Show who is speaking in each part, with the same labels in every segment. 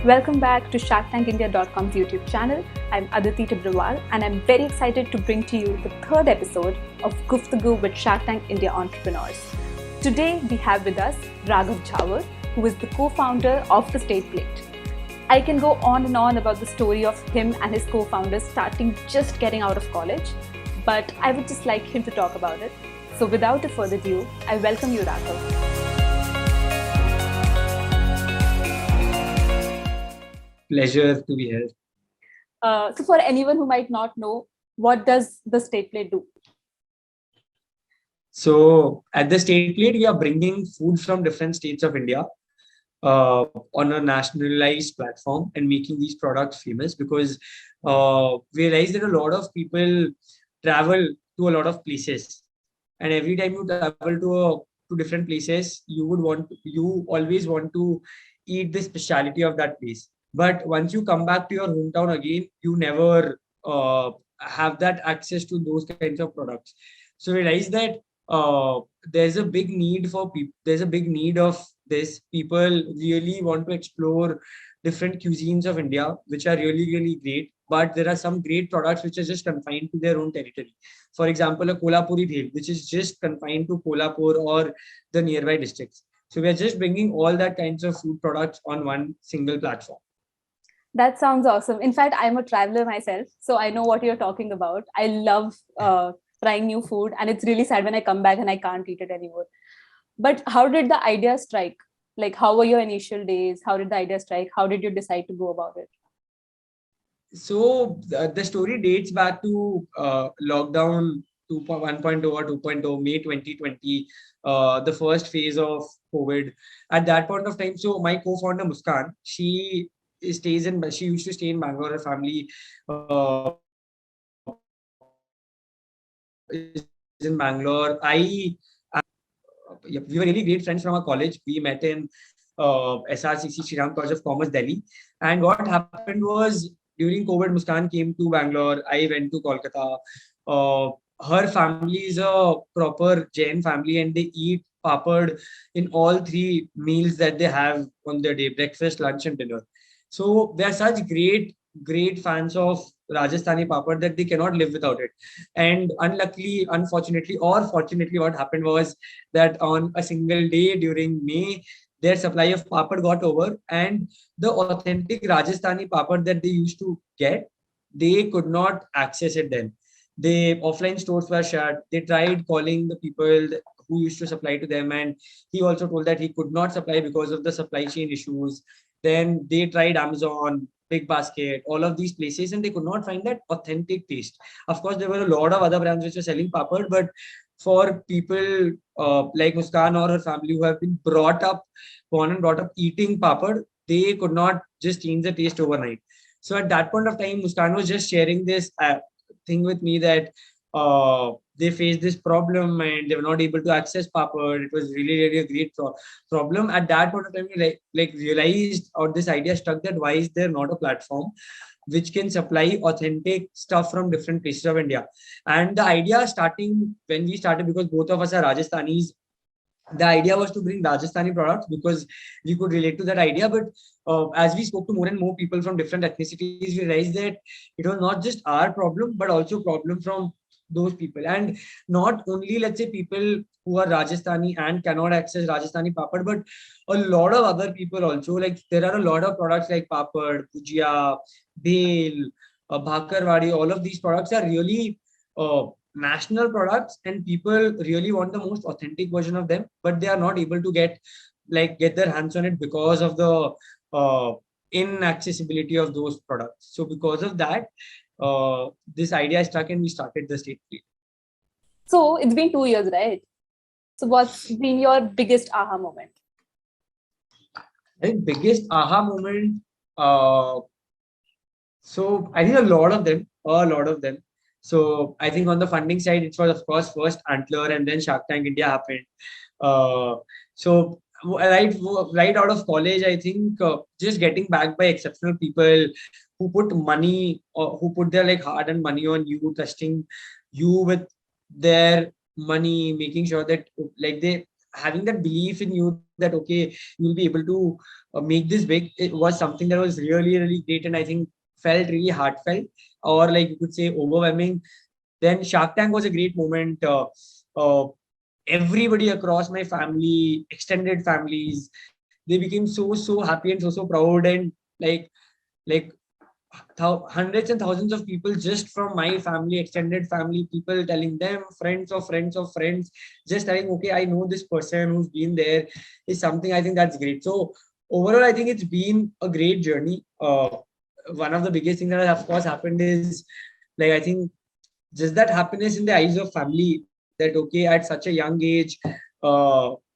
Speaker 1: Welcome back to SharkTankIndia.com's YouTube channel. I'm Aditi Tabrawal and I'm very excited to bring to you the third episode of Guftagu with Shark Tank India entrepreneurs. Today we have with us Raghav Jhawar, who is the co-founder of The State Plate. I can go on and on about the story of him and his co-founders starting just getting out of college, but I would just like him to talk about it. So without a further ado, I welcome you, Raghav.
Speaker 2: Pleasure to be here.
Speaker 1: So for anyone who might not know, what does The State Plate do?
Speaker 2: So at the State Plate, we are bringing food from different states of India on a nationalized platform and making these products famous because we realize that a lot of people travel to a lot of places, and every time you travel to different places, you always want to eat the speciality of that place. But once you come back to your hometown again, you never have that access to those kinds of products. So realize that there's a big need for people. There's a big need of this. People really want to explore different cuisines of India, which are really, really great. But there are some great products which are just confined to their own territory. For example, a Kolhapuri bhel, which is just confined to Kolhapur or the nearby districts. So we are just bringing all that kinds of food products on one single platform.
Speaker 1: That sounds awesome. In fact, I'm a traveler myself, so I know what you're talking about. I love trying new food, and it's really sad when I come back and I can't eat it anymore. But how did the idea strike? Like, how were your initial days? How did the idea strike? How did you decide to go about it?
Speaker 2: So the story dates back to lockdown 1.0 or 2.0, May 2020, the first phase of COVID. At that point of time, so my co-founder Muskan, she used to stay in Bangalore. Her family is in Bangalore. We were really great friends from our college. We met in SRCC, Sri Ram College of Commerce, Delhi. And what happened was during COVID, Muskan came to Bangalore. I went to Kolkata. Her family is a proper Jain family, and they eat papad in all three meals that they have on their day: breakfast, lunch, and dinner. So they are such great fans of Rajasthani papad that they cannot live without it. And unfortunately, or fortunately, what happened was that on a single day during May, their supply of papad got over, and the authentic Rajasthani papad that they used to get, they could not access it then. The offline stores were shut. They tried calling the people who used to supply to them, and he also told that he could not supply because of the supply chain issues. Then they tried Amazon, Big Basket, all of these places, and they could not find that authentic taste. Of course, there were a lot of other brands which were selling papad, but for people like Muskan or her family who have been born and brought up eating papad, they could not just change the taste overnight. So at that point of time, Muskan was just sharing this thing with me that they faced this problem and they were not able to access papad. It was really a great problem. At that point of time, we realized, or this idea struck, that why is there not a platform which can supply authentic stuff from different places of India? And the idea starting when we started, because both of us are Rajasthanis, the idea was to bring Rajasthani products because we could relate to that idea. But as we spoke to more and more people from different ethnicities, we realized that it was not just our problem, but also problem from those people. And not only, let's say, people who are Rajasthani and cannot access Rajasthani papad, but a lot of other people also. Like there are a lot of products like papad, bhujia, bhel, bhakarwadi. All of these products are really national products, and people really want the most authentic version of them, but they are not able to get their hands on it because of the inaccessibility of those products. So because of that, this idea struck and we started the State Plate.
Speaker 1: So it's been 2 years, right? So what's been your biggest aha moment?
Speaker 2: I think biggest aha moment. So I think a lot of them. So I think on the funding side, it was of course first Antler and then Shark Tank India happened. So right out of college, I think just getting backed by exceptional people who put money or who put their hard-earned money on you, trusting you with their money, making sure that they having that belief in you that okay, you'll be able to make this big, it was something that was really really great, and I think felt really heartfelt, or like you could say overwhelming. Then Shark Tank was a great moment. Uh, Everybody across my family, extended families, they became so happy and so proud, and like like hundreds and thousands of people just from my family, extended family, people telling them, friends of friends of friends, just telling, okay, I know this person who's been there, is something I think that's great. So overall, I think it's been a great journey. One of the biggest things that has, of course, happened is like, I think just that happiness in the eyes of family, that okay, at such a young age,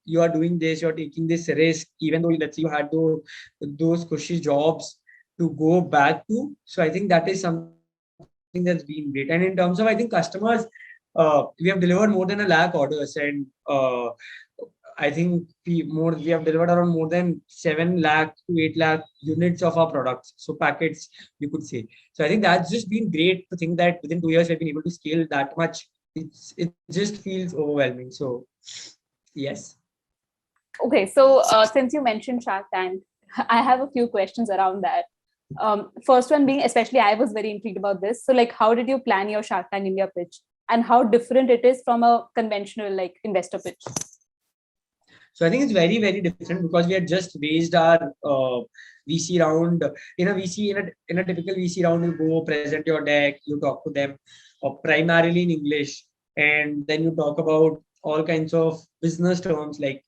Speaker 2: you are doing this, you're taking this risk, even though let's say you had those cushy jobs to go back to. So I think that is something that's been great. And in terms of, I think, customers, we have delivered more than 1 lakh orders, and I think we have delivered around more than 7 lakh to 8 lakh units of our products. So packets, you could say. So I think that's just been great to think that within 2 years we've been able to scale that much. It just feels overwhelming. So yes.
Speaker 1: Okay, so since you mentioned Shark Tank, I have a few questions around that. First one being, especially I was very intrigued about this. So, like, how did you plan your Shark Tank India pitch, and how different it is from a conventional like investor pitch?
Speaker 2: So I think it's very, very different because we had just raised our VC round. In a typical VC round, you go present your deck, you talk to them primarily in English, and then you talk about all kinds of business terms like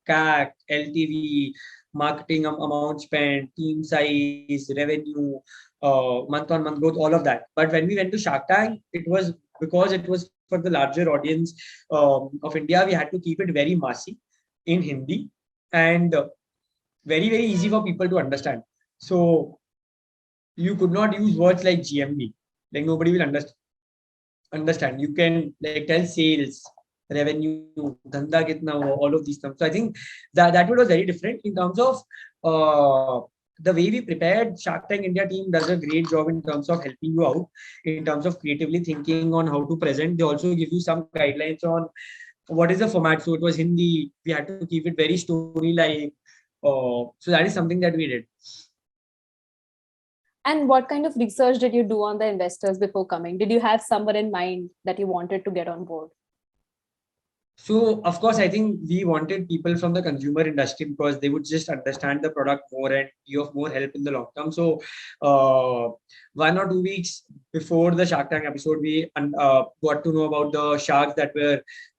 Speaker 2: CAC, LTV, marketing amount spent, team size, revenue, month-on-month growth, all of that. But when we went to Shark Tank, it was because it was for the larger audience of India, we had to keep it very massy in Hindi, and very, very easy for people to understand. So you could not use words like GMV. Like nobody will understand. You can like tell sales, revenue, dhanda kitna ho, all of these terms. So I think that was very different in terms of the way we prepared. Shark Tank India team does a great job in terms of helping you out in terms of creatively thinking on how to present. They also give you some guidelines on what is the format. So it was Hindi. We had to keep it very story-like. So that is something that we did.
Speaker 1: And what kind of research did you do on the investors before coming? Did you have someone in mind that you wanted to get on board?
Speaker 2: So of course, I think we wanted people from the consumer industry because they would just understand the product more and be of more help in the long term. So 1 or 2 weeks before the Shark Tank episode, we got to know about the sharks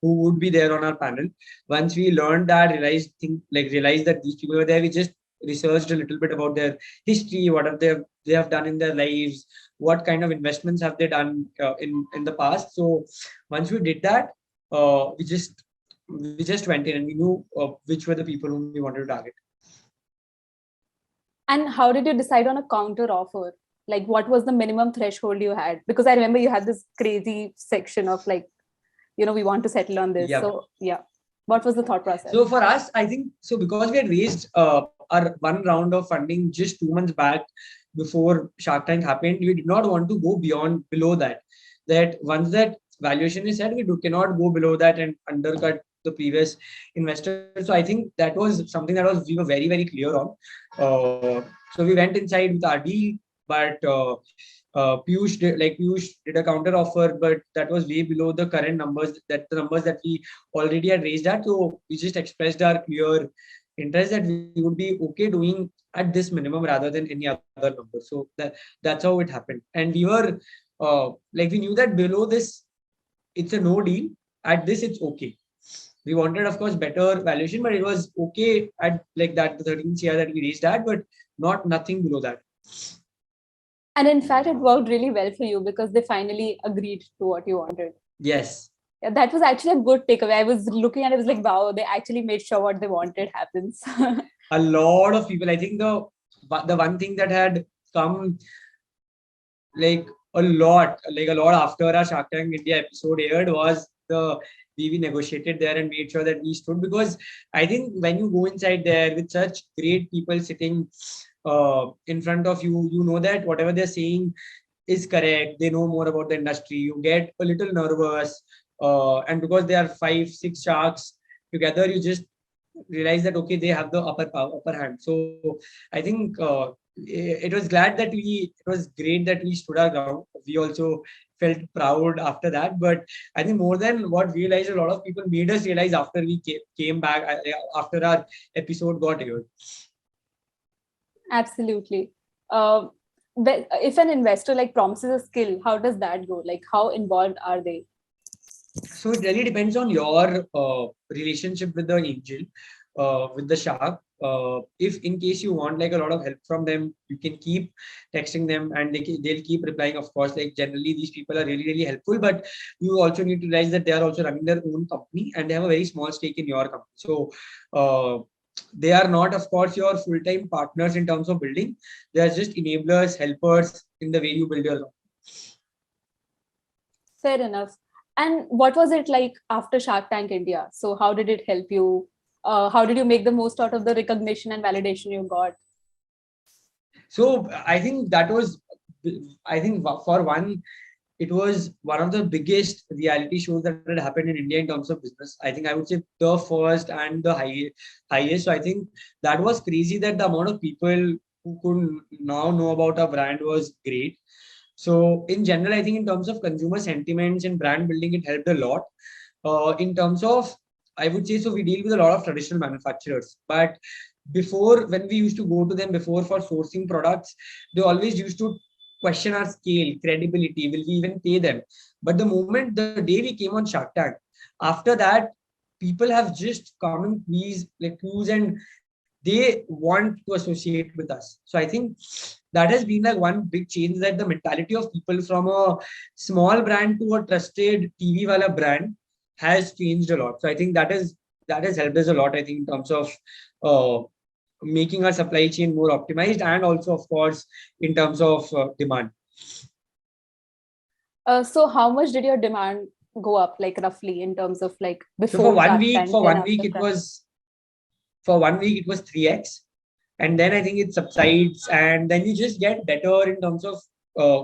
Speaker 2: who would be there on our panel. Once we learned that, realized that these people were there, we just researched a little bit about their history, what have they have done in their lives, what kind of investments have they done in the past. So once we did that, we just went in and we knew which were the people whom we wanted to target.
Speaker 1: And how did you decide on a counter offer? Like, what was the minimum threshold you had? Because I remember you had this crazy section of like, we want to settle on this. Yep. So yeah, what was the thought process?
Speaker 2: So for us, I think so because we had raised our one round of funding just 2 months back before Shark Tank happened, we did not want to go below that. That once that valuation is set, cannot go below that and undercut the previous investors. So I think that was something we were very, very clear on. So we went inside with our deal, but Piyush did a counter offer, but that was way below the current numbers, the numbers that we already had raised at. So we just expressed our clear interest that we would be okay doing at this minimum rather than any other number. So that's how it happened. And we were we knew that below this, it's a no deal. At this, it's okay. We wanted, of course, better valuation, but it was okay at like that, the 13th year that we reached at, but nothing below that.
Speaker 1: And in fact, it worked really well for you because they finally agreed to what you wanted.
Speaker 2: Yes.
Speaker 1: Yeah, that was actually a good takeaway. I was looking at it, I was like, wow, they actually made sure what they wanted happens.
Speaker 2: A lot of people, I think the one thing that had come like a lot after our Shark Tank India episode aired was the way we negotiated there and made sure that we stood, because I think when you go inside there with such great people sitting in front of you, you know that whatever they're saying is correct. They know more about the industry. You get a little nervous, and because there are 5-6 sharks together you just realize that okay, they have the upper hand. So I think it was it was great that we stood our ground. We also felt proud after that, but I think more than what we realized, a lot of people made us realize after we came back, after our episode got aired.
Speaker 1: Absolutely. Uh, but if an investor like promises a skill, how does that go? Like, how involved are they?
Speaker 2: So it really depends on your relationship with the angel, with the shark. If in case you want like a lot of help from them, you can keep texting them and they'll keep replying. Of course, like generally these people are really, really helpful, but you also need to realize that they are also running their own company and they have a very small stake in your company. So they are not, of course, your full-time partners in terms of building. They are just enablers, helpers in the way you build your company.
Speaker 1: Fair enough. And what was it like after Shark Tank India? So how did it help you? How did you make the most out of the recognition and validation you got?
Speaker 2: So I think I think for one, it was one of the biggest reality shows that had happened in India in terms of business. I think I would say the first and the highest. So I think that was crazy that the amount of people who could now know about our brand was great. So in general, I think in terms of consumer sentiments and brand building, it helped a lot. In terms of, I would say, so we deal with a lot of traditional manufacturers, but before when we used to go to them before for sourcing products, they always used to question our scale, credibility, will we even pay them? But the moment the day we came on Shark Tank, after that, people have just come and queues and they want to associate with us. So I think that has been like one big change, that the mentality of people from a small brand to a trusted TV wala brand has changed a lot. So I think that has helped us a lot. I think in terms of making our supply chain more optimized and also of course in terms of demand.
Speaker 1: So how much did your demand go up, like roughly in terms of like
Speaker 2: So
Speaker 1: before Shark Tank?
Speaker 2: For 1 week it was 3x, and then I think it subsides, and then you just get better in terms of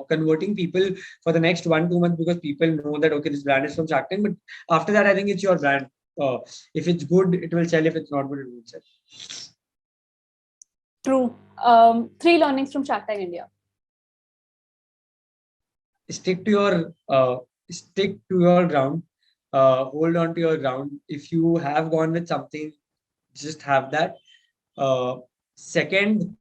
Speaker 2: converting people for the next 1-2 months, because people know that okay, this brand is from Shark Tank. But after that, I think it's your brand. If it's good, it will sell. If it's not good, it won't sell.
Speaker 1: True. 3 learnings from Shark Tank India.
Speaker 2: Stick to your ground. Hold on to your ground. If you have gone with something, just have that. Second,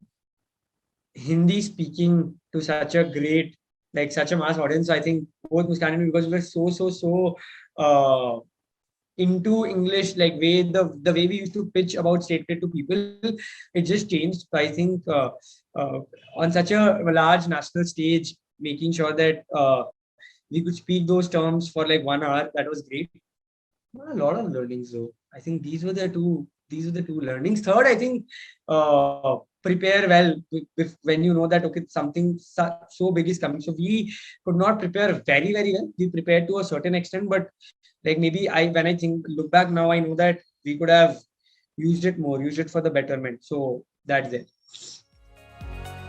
Speaker 2: Hindi speaking to such a great, like such a mass audience. I think both Muskan and me, because we were so into English, like the way we used to pitch about state cricket to people, it just changed. So I think on such a large national stage, making sure that we could speak those terms for like 1 hour, that was great. A lot of learnings though. I think these were the two learnings. Third, I think prepare well when you know that okay, something so big is coming. So we could not prepare very, very well. We prepared to a certain extent, but like maybe when I look back now, I know that we could have used it for the betterment. So that's it.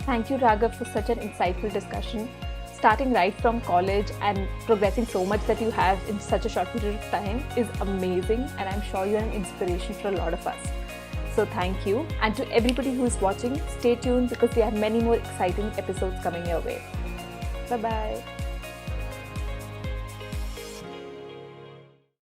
Speaker 1: Thank you, Raghav, for such an insightful discussion. Starting right from college and progressing so much that you have in such a short period of time is amazing, and I'm sure you're an inspiration for a lot of us. So thank you. And to everybody who is watching, stay tuned because we have many more exciting episodes coming your way. Bye-bye.